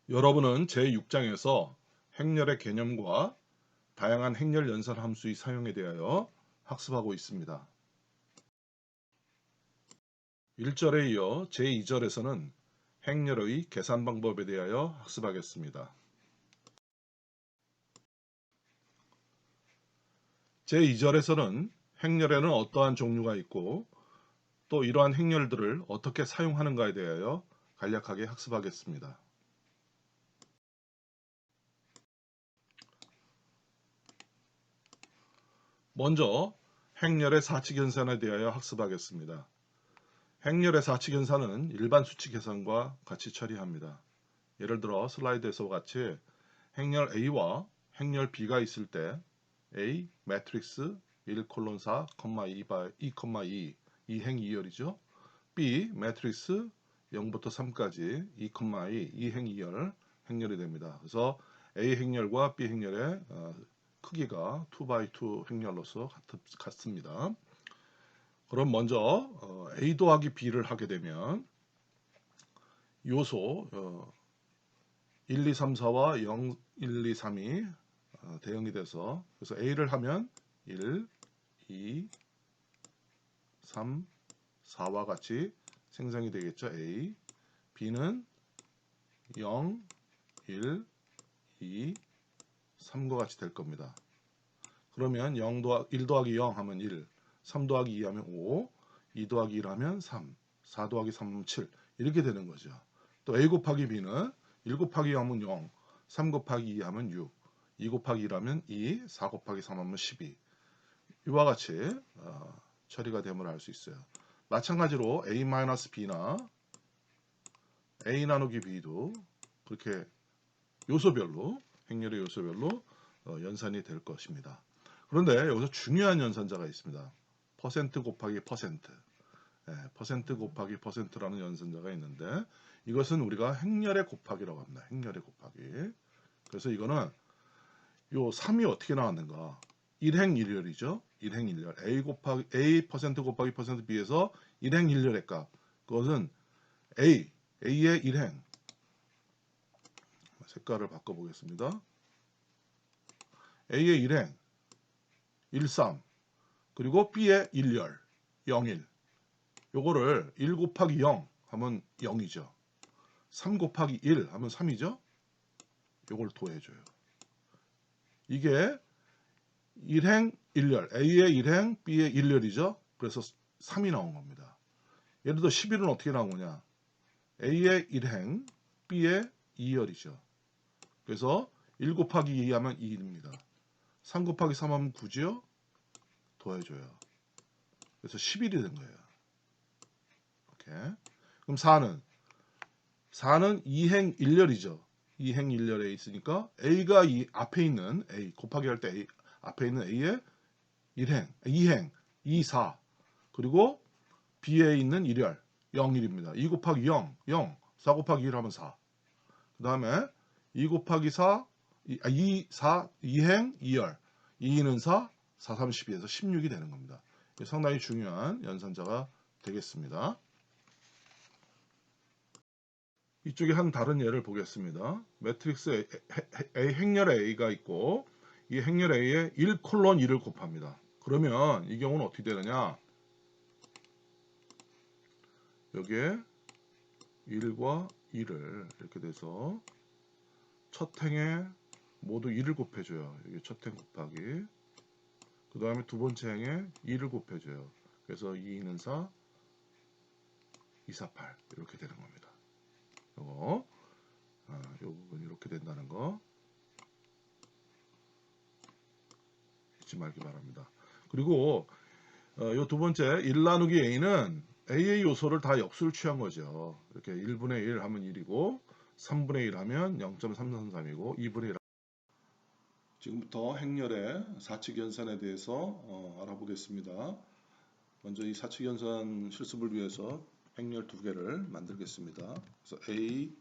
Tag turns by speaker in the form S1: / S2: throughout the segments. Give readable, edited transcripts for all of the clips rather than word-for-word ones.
S1: 여러분은 제6장에서 행렬의 개념과 다양한 행렬 연산 함수의 사용에 대하여 학습하고 있습니다. 1절에 이어 제2절에서는 행렬의 계산 방법에 대하여 학습하겠습니다. 제2절에서는 행렬에는 어떠한 종류가 있고 또 이러한 행렬들을 어떻게 사용하는가에 대하여 간략하게 학습하겠습니다. 먼저 행렬의 사칙연산에 대하여 학습하겠습니다. 행렬의 사칙연산은 일반 수치 계산과 같이 처리합니다. 예를 들어 슬라이드에서 같이 행렬 A와 행렬 B가 있을 때 A 매트릭스 1:4, 2,2, 2행 2열이죠. B 매트릭스 0부터 3까지 2,2, 2행 2열 행렬이 됩니다. 그래서 A 행렬과 B 행렬의 크기가 2x2 행렬로서 같습니다. 그럼 먼저 A 더하기 B를 하게 되면 요소 1, 2, 3, 4와 0, 1, 2, 3이 대응이 돼서 그래서 A를 하면 1, 2, 3, 4와 같이 생성이 되겠죠. A. B는 0, 1, 2, 3과 같이 될 겁니다. 그러면 1 더하기 0 하면 1, 3 더하기 2 하면 5, 2 더하기 1 하면 3, 4 더하기 3 하면 7 이렇게 되는 거죠. 또 A 곱하기 B는 1 곱하기 2 하면 0, 3 곱하기 2 하면 6, 2 곱하기 1 하면 2, 4 곱하기 3 하면 12 이와 같이 처리가 됨을 알 수 있어요. 마찬가지로 A-B나 A 나누기 B도 그렇게 요소별로 행렬의 요소별로 연산이 될 것입니다. 그런데 여기서 중요한 연산자가 있습니다. 퍼센트 곱하기 퍼센트. 퍼센트 곱하기 퍼센트라는 연산자가 있는데 이것은 우리가 행렬의 곱하기라고 합니다. 행렬의 곱하기. 그래서 이거는 요 3이 어떻게 나왔는가? 1행 1열이죠. 1행 1열. A 퍼센트 곱하기 퍼센트 B에서 1행 1열의 값. 그것은 A의 1행. 색깔을 바꿔보겠습니다. A의 1행 13 그리고 B의 1열 01 요거를 1 곱하기 0 하면 0이죠. 3 곱하기 1 하면 3이죠. 요걸 더해줘요. 이게 1행 1열 A의 1행 B의 1열이죠. 그래서 3이 나온 겁니다. 예를 들어 11은 어떻게 나온 거냐. A의 1행 B의 2열이죠. 그래서 1 곱하기 2 하면 2입니다. 3 곱하기 3 하면 9죠. 더해줘요. 그래서 11이 된 거예요. 이렇게. 그럼 4는 2행 1열이죠. 2행 1열에 있으니까 A가 이 앞에 있는 A 곱하기 할 때 앞에 있는 A의 1행, 2행, 2, 4 그리고 B에 있는 1열 0, 1입니다. 2 곱하기 0, 0, 4 곱하기 1 하면 4. 그 다음에 2 곱하기 4, 2행 2열 2는 4, 4, 3, 12에서 16이 되는 겁니다. 상당히 중요한 연산자가 되겠습니다. 이쪽에 한 다른 예를 보겠습니다. 매트릭스 A 행렬 A가 있고 이 행렬 A에 1:2를 곱합니다. 그러면 이 경우는 어떻게 되느냐? 여기에 1과 2를 이렇게 돼서 첫 행에 모두 2를 곱해줘요. 여기 첫 행 곱하기 그 다음에 두 번째 행에 2를 곱해줘요. 그래서 2는 4, 2, 4, 8 이렇게 되는 겁니다. 요거 요 부분 이렇게 된다는 거 잊지 말기 바랍니다. 그리고 요 두 번째 1 나누기 A는 A의 요소를 다 역수를 취한 거죠. 이렇게 1분의 1 하면 1이고 3분의 1 하면 0.333이고 2분의 1 지금부터 행렬의 사칙연산에 대해서 알아보겠습니다. 먼저 이 사칙연산 실습을 위해서 행렬 두 개를 만들겠습니다. 그래서 A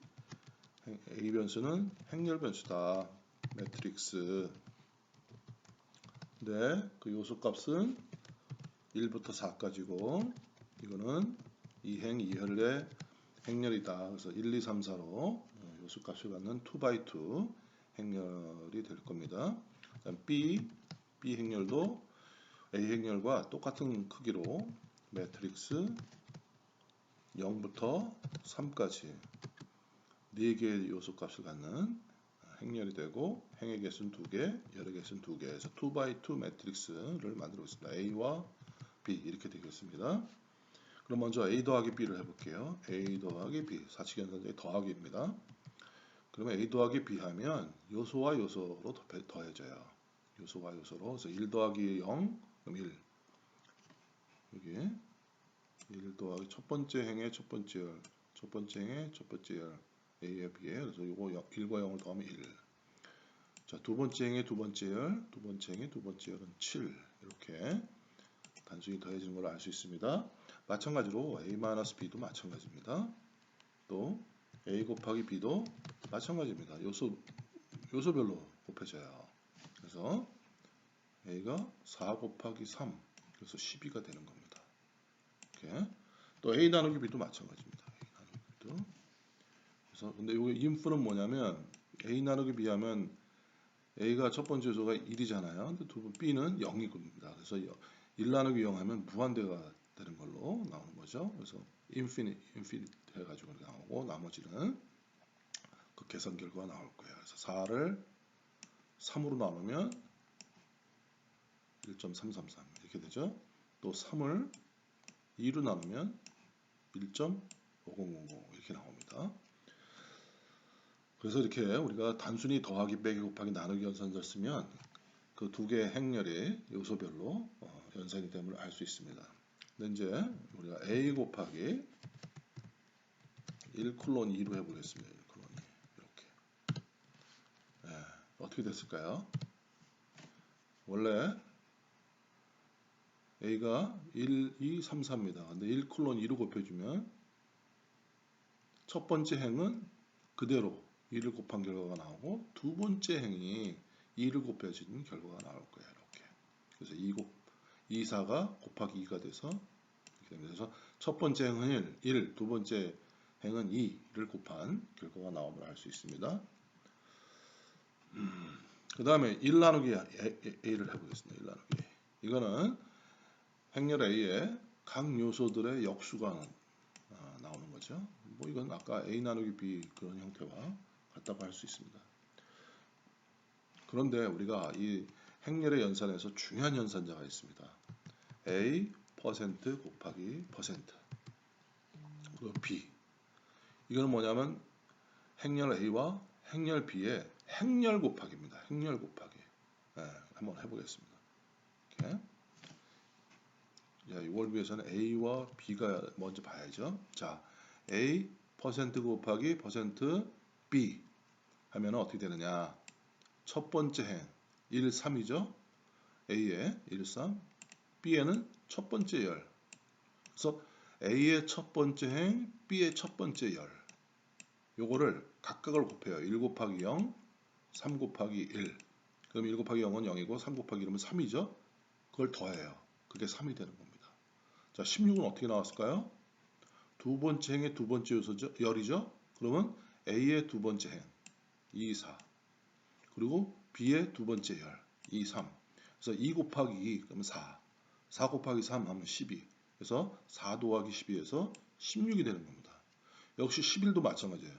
S1: 변수는 행렬 변수다. 매트릭스. 네, 그 요소 값은 1부터 4까지고 이거는 2행 2혈의 행렬이다. 그래서 1, 2, 3, 4로 요소값을 갖는 2x2 행렬이 될 겁니다. 그다음 B 행렬도 A 행렬과 똑같은 크기로 매트릭스 0부터 3까지 4개의 요소값을 갖는 행렬이 되고 행의 개수는 2개, 열의 개수는 2개에서 2x2 매트릭스를 만들고 있습니다. A와 B 이렇게 되겠습니다. 그럼 먼저 A 더하기 B를 해볼게요. A 더하기 B, 사칙연산자의 더하기입니다. 그러면 A 더하기 B 하면 요소와 요소로 더해져요. 요소와 요소로. 그래서 1 더하기 0, 그럼 1. 여기 1 더하기 첫 번째 행의 첫 번째 열, 첫 번째 행의 첫 번째 열, A에 B에. 그래서 요거 1과 0을 더하면 1. 자, 두 번째 행의 두 번째 열, 두 번째 행의 두 번째 열은 7. 이렇게 단순히 더해지는 걸 알 수 있습니다. 마찬가지로 A-B도 마찬가지입니다. 또 A 곱하기 B도 마찬가지입니다. 요소별로 곱해져요. 그래서 A가 4 곱하기 3, 그래서 12가 되는 겁니다. 이렇게. 또 A 나누기 B도 마찬가지입니다. A 나누기 B도. 그래서 근데 여기 인프는 뭐냐면 A 나누기 B 하면 A가 첫 번째 요소가 1이잖아요. 근데 B는 0이 겁니다. 그래서 1 나누기 0 하면 무한대가 되는 걸로 나오는 거죠. 그래서 인피니트 해가지고 나오고 나머지는 그 계산 결과가 나올 거예요. 그래서 4를 3으로 나누면 1.333 이렇게 되죠. 또 3을 2로 나누면 1.5000 이렇게 나옵니다. 그래서 이렇게 우리가 단순히 더하기, 빼기, 곱하기, 나누기 연산자를 쓰면 그 두 개의 행렬이 요소별로 연산이 됨을 알 수 있습니다. 근데 이제 우리가 A 곱하기 1 콜론 2로 해보겠습니다. 1 콜론 2 이렇게. 네, 어떻게 됐을까요? 원래 A가 1, 2, 3, 4입니다. 근데 1 콜론 2로 곱해주면 첫 번째 행은 그대로 2를 곱한 결과가 나오고 두 번째 행이 2를 곱해주는 결과가 나올 거예요. 이렇게. 그래서 2, 4가 곱하기 2가 돼서 이렇게 됩니다. 그래서 첫 번째 행은 1, 두 번째 행은 2를 곱한 결과가 나옴을 알 수 있습니다. 그 다음에 1 나누기 A를 해보겠습니다. 1 나누기 A. 이거는 행렬 A의 각 요소들의 역수가 나오는 거죠. 뭐 이건 아까 A 나누기 B 그런 형태와 같다고 할 수 있습니다. 그런데 우리가 이 행렬의 연산에서 중요한 연산자가 있습니다. A 퍼센트 곱하기 퍼센트 그리고 B. 이거는 뭐냐면 행렬 A와 행렬 B의 행렬 곱하기입니다. 행렬 곱하기. 네, 한번 해보겠습니다. 이렇게. 자, 이걸 위해서는 A와 B가 먼저 봐야죠. 자, A 퍼센트 곱하기 퍼센트 B 하면 어떻게 되느냐? 첫 번째 행 1, 3이죠. A의 1, 3, B에는 첫 번째 열. 그래서 A의 첫 번째 행, B의 첫 번째 열. 요거를 각각을 곱해요. 1 곱하기 0, 3 곱하기 1. 그럼 1 곱하기 0은 0이고 3 곱하기 1은 3이죠. 그걸 더해요. 그게 3이 되는 겁니다. 자, 16은 어떻게 나왔을까요? 두 번째 행의 두 번째 요소죠. 열이죠. 그러면 A의 두 번째 행 2, 4. 그리고 B의 두 번째 열 2, 3. 그래서 2 곱하기 2 그러면 4. 4 곱하기 3 하면 12. 그래서 4 더하기 12에서 16이 되는 겁니다. 역시 11도 마찬가지예요.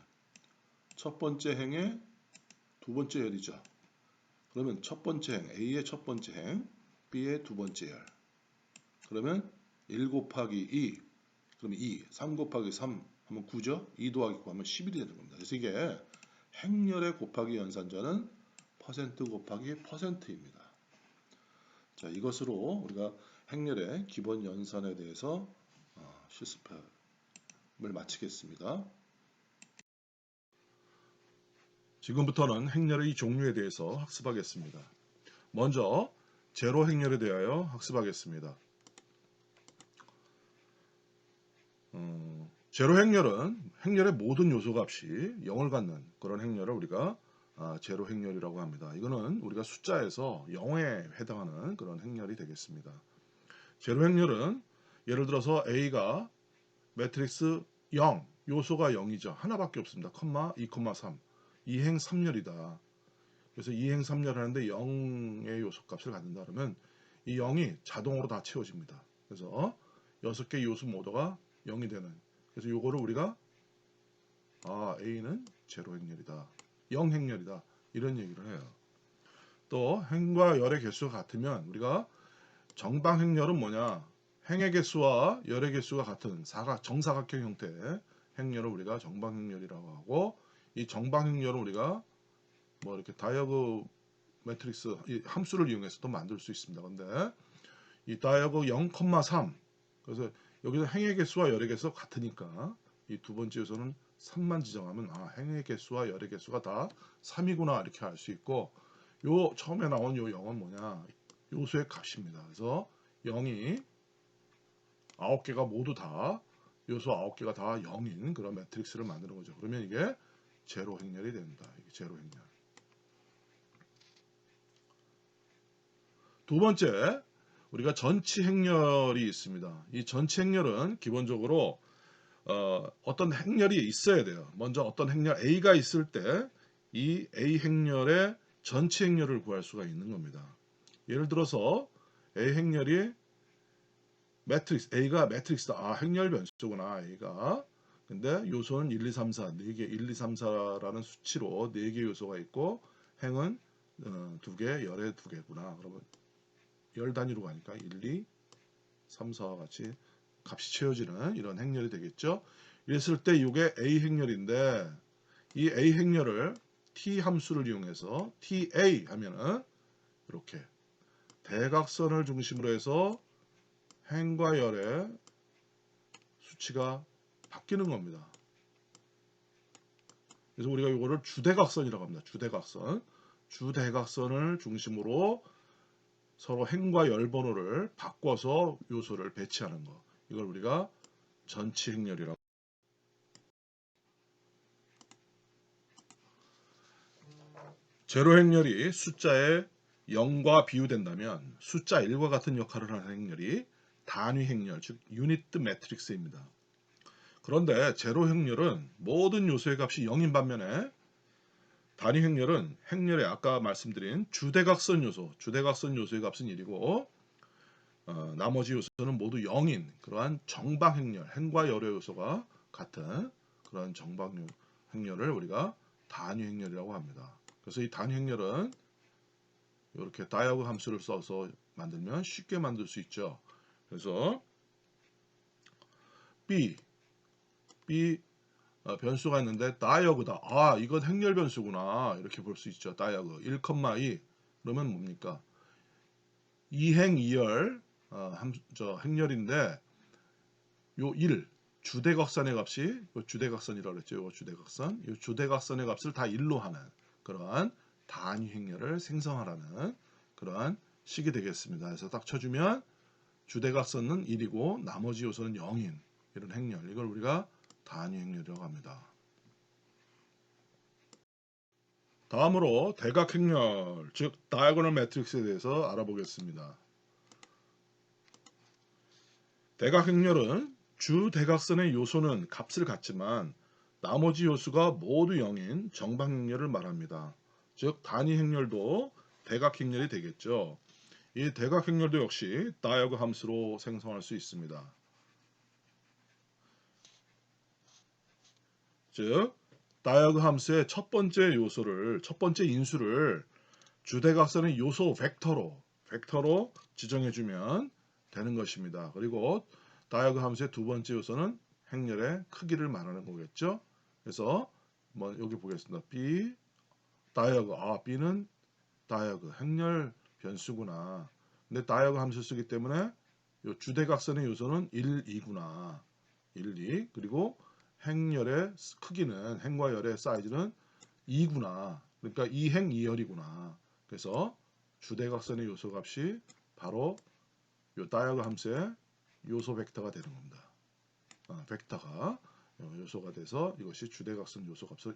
S1: 첫 번째 행의 두 번째 열이죠. 그러면 첫 번째 행 A의 첫 번째 행 B의 두 번째 열. 그러면 1 곱하기 2 그러면 2, 3 곱하기 3 하면 9죠. 2 더하기 9 하면 11이 되는 겁니다. 그래서 이게 행렬의 곱하기 연산자는 퍼센트 곱하기 퍼센트입니다. 자, 이것으로 우리가 행렬의 기본 연산에 대해서 실습을 마치겠습니다. 지금부터는 행렬의 종류에 대해서 학습하겠습니다. 먼저 제로 행렬에 대하여 학습하겠습니다. 제로 행렬은 행렬의 모든 요소 값이 0을 갖는 그런 행렬을 우리가 제로 행렬이라고 합니다. 이거는 우리가 숫자에서 0에 해당하는 그런 행렬이 되겠습니다. 제로 행렬은 예를 들어서 A가 매트릭스 0, 요소가 0이죠. 하나밖에 없습니다. 컴마 2,3 2행 3열이다. 그래서 2행 3열 하는데 0의 요소값을 갖는다 그러면 이 0이 자동으로 다 채워집니다. 그래서 6개 요소 모두가 0이 되는, 그래서 요거를 우리가 A는 제로 행렬이다, 0 행렬이다, 이런 얘기를 해요. 또 행과 열의 개수가 같으면 우리가 정방 행렬은 뭐냐, 행의 개수와 열의 개수가 같은 정사각형 형태의 행렬을 우리가 정방 행렬이라고 하고, 이 정방 행렬은 우리가 뭐 이렇게 다이어그 매트릭스 이 함수를 이용해서 또 만들 수 있습니다. 근데 이 다이어그 0,3, 그래서 여기서 행의 개수와 열의 개수가 같으니까 이 두 번째 요소는 3만 지정하면 행의 개수와 열의 개수가 다 3이구나 이렇게 알 수 있고, 요 처음에 나온 요 0은 뭐냐, 요소의 값입니다. 그래서 0이 9개가 모두 다 요소 9개가 다 0인 그런 매트릭스를 만드는 거죠. 그러면 이게 제로 행렬이 됩니다. 이게 제로 행렬. 두 번째, 우리가 전치 행렬이 있습니다. 이 전치 행렬은 기본적으로 어떤 행렬이 있어야 돼요. 먼저 어떤 행렬 A가 있을 때 이 A 행렬의 전치 행렬을 구할 수가 있는 겁니다. 예를 들어서 A 행렬이 매트릭스, A가 매트릭스다. 행렬 변수구나, A가. 근데 요소는 1, 2, 3, 4, 4개, 1, 2, 3, 4라는 수치로 4개 요소가 있고, 행은 2개, 열의 2개구나. 그러면 열 단위로 가니까 1, 2, 3, 4와 같이 값이 채워지는 이런 행렬이 되겠죠. 이랬을 때 이게 A 행렬인데, 이 A 행렬을 T 함수를 이용해서 TA 하면은 이렇게 대각선을 중심으로 해서 행과 열의 수치가 바뀌는 겁니다. 그래서 우리가 이거를 주대각선이라고 합니다. 주대각선. 주대각선을 중심으로 서로 행과 열 번호를 바꿔서 요소를 배치하는 거. 이걸 우리가 전치 행렬이라고. 제로 행렬이 숫자에 0과 비유된다면 숫자 1과 같은 역할을 하는 행렬이 단위 행렬, 즉 유니트 매트릭스입니다. 그런데 제로 행렬은 모든 요소의 값이 0인 반면에 단위 행렬은 행렬의 아까 말씀드린 주대각선 요소의 값은 1이고 나머지 요소는 모두 0인 그러한 정방 행렬, 행과 열의 요소가 같은 그러한 정방 행렬을 우리가 단위 행렬이라고 합니다. 그래서 이 단위 행렬은 이렇게 다이어그 함수를 써서 만들면 쉽게 만들 수 있죠. 그래서 B 변수가 있는데 다이어그다. 이건 행렬 변수구나. 이렇게 볼 수 있죠. 다이어그 1,2 그러면 뭡니까? 2행 2열 행렬인데 요 1 주대각선의 값이 주대각선이라고 그랬죠. 요 주대각선. 이 주대각선의 값을 다 1로 하는 그러한 단위 행렬을 생성하라는 그러한 식이 되겠습니다. 그래서 딱 쳐주면 주대각선은 1이고 나머지 요소는 0인 이런 행렬, 이걸 우리가 단위 행렬이라고 합니다. 다음으로 대각 행렬, 즉 다이아고널 매트릭스에 대해서 알아보겠습니다. 대각 행렬은 주 대각선의 요소는 값을 갖지만 나머지 요소가 모두 0인 정방 행렬을 말합니다. 즉 단위 행렬도 대각 행렬이 되겠죠. 이 대각 행렬도 역시 다이어그 함수로 생성할 수 있습니다. 즉 다이어그 함수의 첫 번째 인수를 주대각선의 요소 벡터로 지정해주면 되는 것입니다. 그리고 다이어그 함수의 두 번째 요소는 행렬의 크기를 말하는 거겠죠. 그래서 여기 보겠습니다. B 다이어그 B는 다이어그 행렬 변수구나. 근데 다이어그 함수 쓰기 때문에 요 주대각선의 요소는 1, 2구나. 1, 2 그리고 행렬의 크기는 행과 열의 사이즈는 2구나. 그러니까 2행 2열이구나. 그래서 주대각선의 요소 값이 바로 요 다이어그 함수의 요소 벡터가 되는 겁니다. 벡터가 요소가 돼서 이것이 주대각선 요소 값을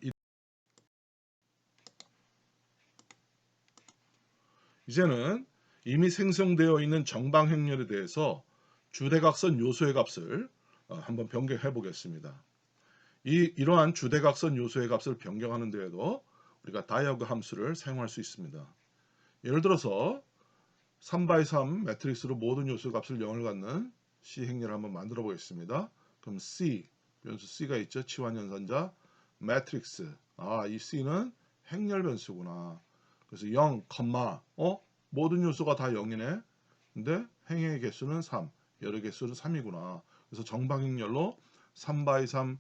S1: 이제는 이미 생성되어 있는 정방 행렬에 대해서 주대각선 요소의 값을 한번 변경해 보겠습니다. 이러한 주대각선 요소의 값을 변경하는 데에도 우리가 다이어그 함수를 사용할 수 있습니다. 예를 들어서 3x3 매트릭스로 모든 요소 값을 0을 갖는 C 행렬을 한번 만들어 보겠습니다. 그럼 C, 변수 C가 있죠. 치환 연산자, 매트릭스. 이 C는 행렬 변수구나. 그래서 0, 모든 요소가 다 0이네. 근데 행의 개수는 3, 열의 개수는 3이구나. 그래서 정방 행렬로 3x3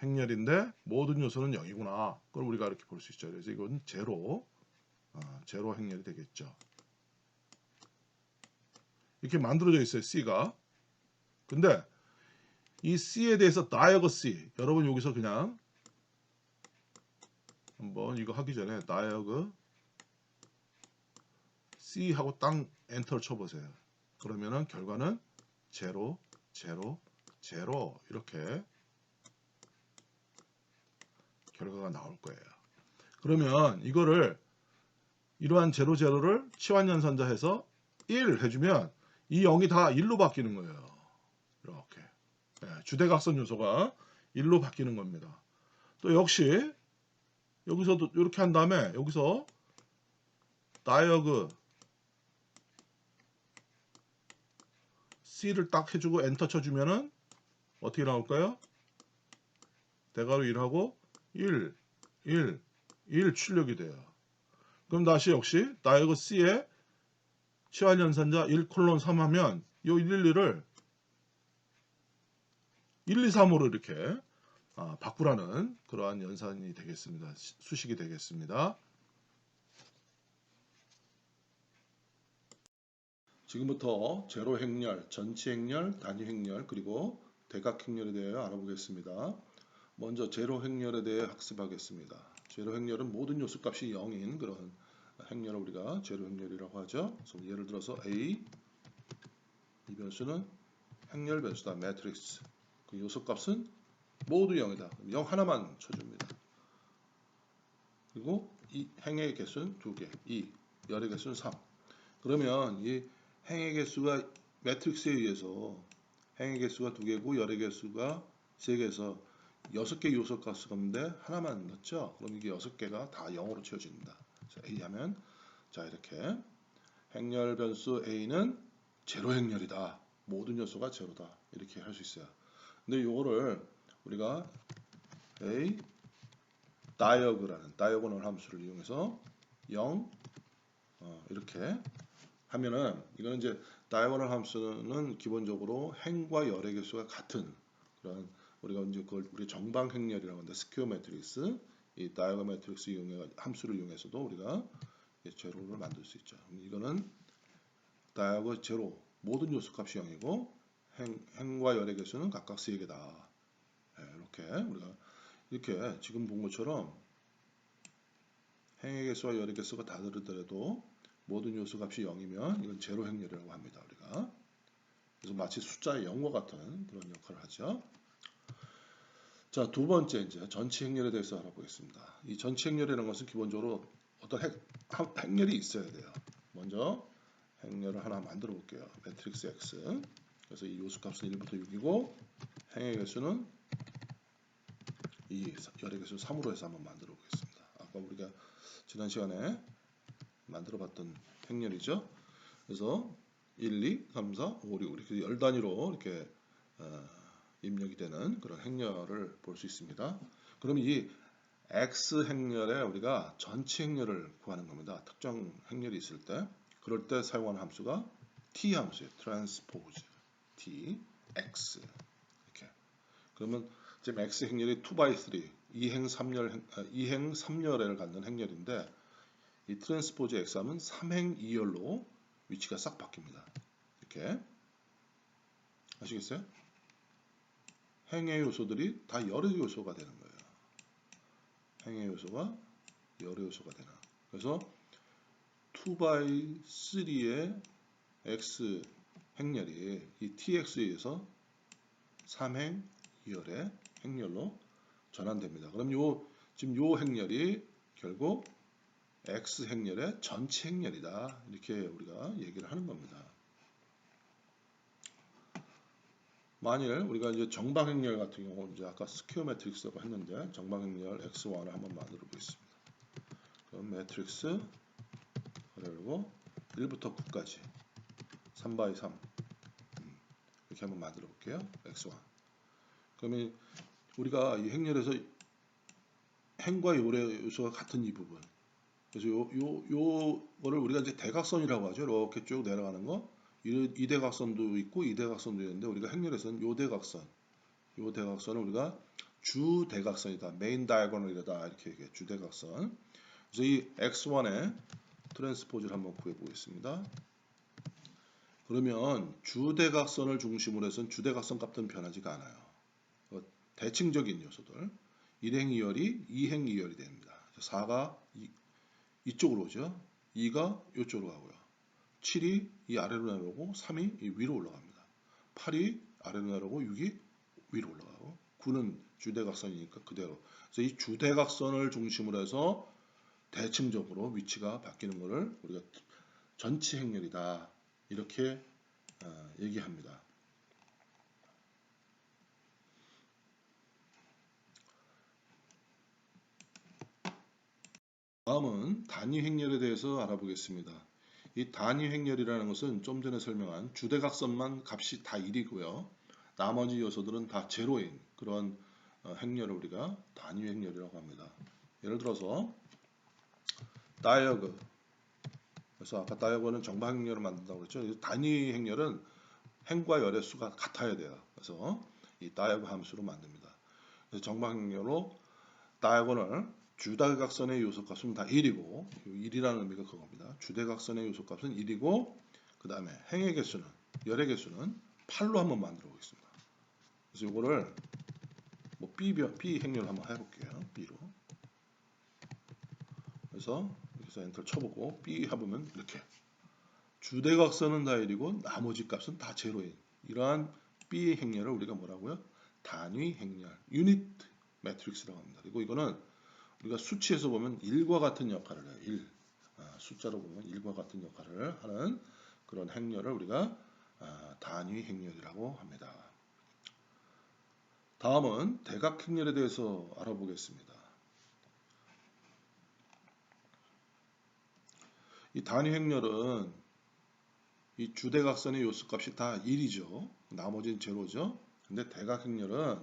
S1: 행렬인데 모든 요소는 0이구나. 그걸 우리가 이렇게 볼 수 있죠. 그래서 이건 제로 행렬이 되겠죠. 이렇게 만들어져 있어요. C가. 근데 이 C에 대해서 다이어그 C, 여러분 여기서 그냥 한번 이거 하기 전에 다이어그 C 하고 딱 엔터를 쳐보세요. 그러면은 결과는 0, 0, 0 이렇게 결과가 나올 거예요. 그러면 이거를 이러한 0, 0를 치환연산자 해서 1 해주면 이 0이 다 1로 바뀌는 거예요. 이렇게 주대각선 요소가 1로 바뀌는 겁니다. 또 역시 여기서도 이렇게 한 다음에 여기서 다이어그 C를 딱 해주고 엔터 쳐주면은 어떻게 나올까요? 대괄호 1하고 1, 1, 1 출력이 돼요. 그럼 다시 역시 다이어그 C에 치환연산자 1:3 하면 이 111을 1, 2, 3으로 이렇게 바꾸라는 그러한 연산이 되겠습니다. 수식이 되겠습니다. 지금부터 제로 행렬, 전치 행렬, 단위 행렬, 그리고 대각 행렬에 대해 알아보겠습니다. 먼저 제로 행렬에 대해 학습하겠습니다. 제로 행렬은 모든 요소값이 0인 그런 행렬을 우리가 제로 행렬이라고 하죠. 그래서 예를 들어서 A, 이 변수는 행렬 변수다. 매트릭스. 그 요소값은 모두 0이다. 0 하나만 쳐줍니다. 그리고 이 행의 개수는 2개, 2, 열의 개수는 3. 그러면 이 행의 개수가 매트릭스에 의해서 행의 개수가 2개고 열의 개수가 3개에서 6개 요소 값이 없는데 하나만 넣었죠. 그럼 이게 6개가 다 0으로 채워집니다. 그래서 A 하면 자 이렇게 행렬 변수 A는 제로 행렬이다. 모든 요소가 제로다. 이렇게 할 수 있어요. 근데 이거를 우리가 A 다이어고널 함수를 이용해서 0 이렇게 하면은 이거는 이제 다이어고널 함수는 기본적으로 행과 열의 개수가 같은 그런 우리가 이제 그걸 우리 정방 행렬이라고 하는데 스퀘어 매트릭스 이 다이어고널 매트릭스 이용해 함수를 이용해서도 우리가 제로를 만들 수 있죠. 이거는 다이어고 제로 모든 요소 값이 0이고 행과 열의 개수는 각각 3개다. 이렇게 우리가 이렇게 지금 본 것처럼 행의 개수와 열의 개수가 다 다르더라도 모든 요소 값이 0이면 이건 제로 행렬이라고 합니다. 우리가 그래서 마치 숫자의 0과 같은 그런 역할을 하죠. 자, 두 번째 이제 전치 행렬에 대해서 알아보겠습니다. 이 전치 행렬이라는 것은 기본적으로 어떤 행렬이 있어야 돼요. 먼저 행렬을 하나 만들어 볼게요. 매트릭스 X. 그래서 이 요소 값은 1부터 6이고 행의 개수는 이 열의 개수 3으로 해서 한번 만들어 보겠습니다. 아까 우리가 지난 시간에 만들어 봤던 행렬이죠. 그래서 1, 2, 3, 4, 5, 6 이렇게 열 단위로 이렇게 입력이 되는 그런 행렬을 볼 수 있습니다. 그럼 이 X 행렬에 우리가 전체 행렬을 구하는 겁니다. 특정 행렬이 있을 때 그럴 때 사용하는 함수가 T 함수예요. 트랜스포즈 T, X 이렇게. 그러면 지금 X 행렬이 2x3 2행 3열을 갖는 행렬인데 이 트랜스포즈 X 하면 3행 2열로 위치가 싹 바뀝니다. 이렇게 아시겠어요? 행의 요소들이 다 열의 요소가 되는 거예요. 행의 요소가 열의 요소가 되나. 그래서 2x3의 x 행렬이 이 tx에 의해서 3행 2열의 행렬로 전환됩니다. 그럼 지금 요 행렬이 결국 x 행렬의 전체 행렬이다. 이렇게 우리가 얘기를 하는 겁니다. 만일 우리가 이제 정방행렬 같은 경우 이제 아까 스퀘어 매트릭스라고 했는데 정방행렬 x1을 한번 만들어 보겠습니다. 그럼 매트릭스 그리고 1부터 9까지 3x3 이렇게 한번 만들어 볼게요. x1. 그러면 우리가 이 행렬에서 행과 요래 요소가 같은 이 부분. 그래서 요거를 우리가 이제 대각선이라고 하죠. 이렇게 쭉 내려가는 거. 이 대각선도 있고 이 대각선도 있는데 우리가 행렬에서는 요 대각선을 우리가 주 대각선이다. 메인 다이아고널이다. 이렇게 얘기해. 주 대각선. 그래서 이 x1의 트랜스포즈를 한번 구해 보겠습니다. 그러면 주 대각선을 중심으로 해서는 주 대각선 값은 변하지가 않아요. 대칭적인 요소들. 1행 2열이 2행 2열이 됩니다. 4가 이쪽으로 오죠. 2가 이쪽으로 가고요. 7이 이 아래로 내려오고 3이 이 위로 올라갑니다. 8이 아래로 내려오고 6이 위로 올라가고 9는 주대각선이니까 그대로. 그래서 이 주대각선을 중심으로 해서 대칭적으로 위치가 바뀌는 것을 우리가 전치 행렬이다. 이렇게 얘기합니다. 다음은 단위 행렬에 대해서 알아보겠습니다. 이 단위 행렬이라는 것은 좀 전에 설명한 주대각선만 값이 다 1이고요. 나머지 요소들은 다 제로인 그런 행렬을 우리가 단위 행렬이라고 합니다. 예를 들어서 다이어그. 그래서 아까 다이어그는 정방 행렬을 만든다고 그랬죠. 단위 행렬은 행과 열의 수가 같아야 돼요. 그래서 이 다이어그 함수로 만듭니다. 그래서 정방 행렬로 다이어gon을 주대각선의 요소값은 다 1이고 1이라는 의미가 그겁니다. 주대각선의 요소값은 1이고 그 다음에 행의 개수는 열의 개수는 8로 한번 만들어 보겠습니다. 그래서 이거를 뭐 B 행렬을 한번 해볼게요. B로. 그래서 여기서 엔터를 쳐보고 B 해보면 이렇게 주대각선은 다 1이고 나머지 값은 다 제로인 이러한 B 행렬을 우리가 뭐라고요? 단위 행렬, 유닛 매트릭스라고 합니다. 그리고 이거는 우리가 수치에서 보면 1과 같은 역할을 해요. 1. 숫자로 보면 1과 같은 역할을 하는 그런 행렬을 우리가 단위 행렬이라고 합니다. 다음은 대각 행렬에 대해서 알아보겠습니다. 이 단위 행렬은 이 주대각선의 요소값이 다 1이죠. 나머지는 제로죠. 근데 대각 행렬은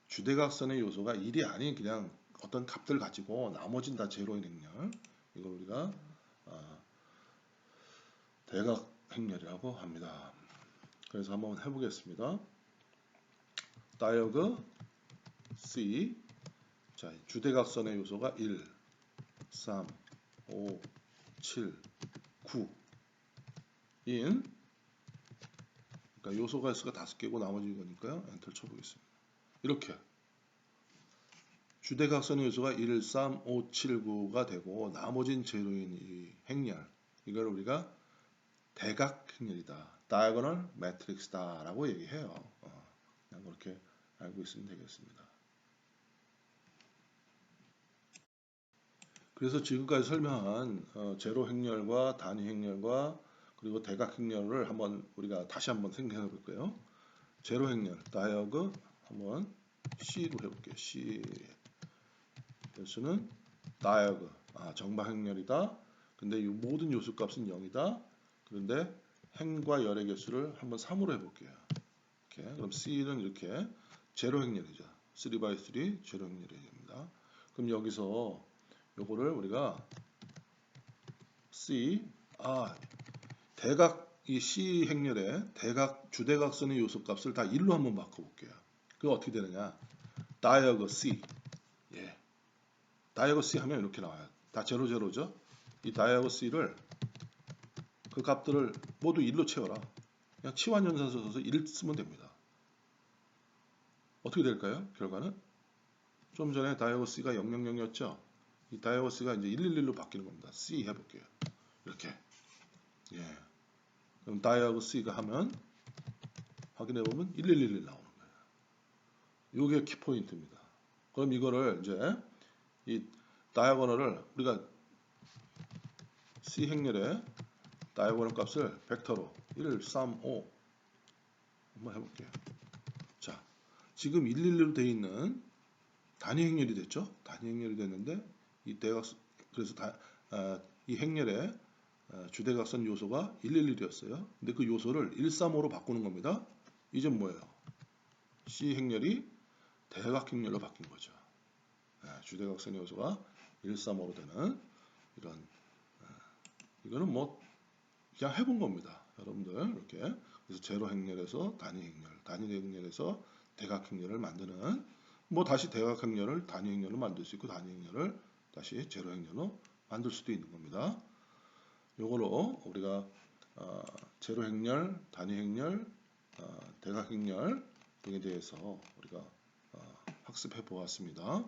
S1: 주대각선의 요소가 1이 아닌 그냥 어떤 값들 가지고 나머지는 다 제로인 행렬. 이걸 우리가 대각 행렬이라고 합니다. 그래서 한번 해보겠습니다. 다이어그 C. 자, 주대각선의 요소가 1, 3, 5, 7, 9 인. 그러니까 요소가 수가 5개고 나머지 거니까요. 엔터를 쳐보겠습니다. 이렇게 주대각선의 요소가 1, 3, 5, 7, 9가 되고 나머지는 제로인 이 행렬. 이걸 우리가 대각 행렬이다. 다이아고널 매트릭스다 라고 얘기해요. 그냥 그렇게 알고 있으면 되겠습니다. 그래서 지금까지 설명한 제로 행렬과 단위 행렬과 그리고 대각 행렬을 우리가 다시 한번 생각해 볼게요. 제로 행렬, 다이어그 한번 C로 해볼게요. C 개수는 다이어그, 정방 행렬이다. 근데 이 모든 요소 값은 0이다. 그런데 행과 열의 개수를 한번 3으로 해볼게요. 이렇게. 그럼 C는 이렇게 제로 행렬이죠. 3x3 제로 행렬이 됩니다. 그럼 여기서 요거를 우리가 C, 대각 이 C 행렬의 대각 주대각선의 요소 값을 다 1로 한번 바꿔볼게요. 그게 어떻게 되느냐? 다이어그 C. 예. 다이어그 C 하면 이렇게 나와요. 다 제로 제로죠? 이 다이어그 C를 그 값들을 모두 1로 채워라. 그냥 치환연산서 써서 1 쓰면 됩니다. 어떻게 될까요? 결과는? 좀 전에 다이어그 C가 000이었죠? 이 다이어그 C가 이제 111로 바뀌는 겁니다. C 해볼게요. 이렇게. 예. 그럼 다이어그 C가 하면 확인해보면 1111 나오는 거예요. 이게 키포인트입니다. 그럼 이거를 이제 이 다이아고널을 우리가 C 행렬의 다이아고널 값을 벡터로 1, 3, 5 한번 해볼게요. 지금 111로 되어 있는 단위 행렬이 됐죠. 단위 행렬이 됐는데 이 대각선 그래서 이 행렬의 주대각선 요소가 111이었어요. 근데 그 요소를 135로 바꾸는 겁니다. 이제 뭐예요? C 행렬이 대각 행렬로 바뀐 거죠. 주대각선 요소가 135로 되는 이런 이거는 뭐 그냥 해본 겁니다. 여러분들 이렇게 그래서 제로 행렬에서 단위 행렬, 단위 행렬에서 대각 행렬을 만드는 뭐 다시 대각 행렬을 단위 행렬로 만들 수 있고 단위 행렬을 다시 제로 행렬로 만들 수도 있는 겁니다. 요거로 우리가 제로 행렬, 단위 행렬, 대각 행렬 등에 대해서 우리가 학습해 보았습니다.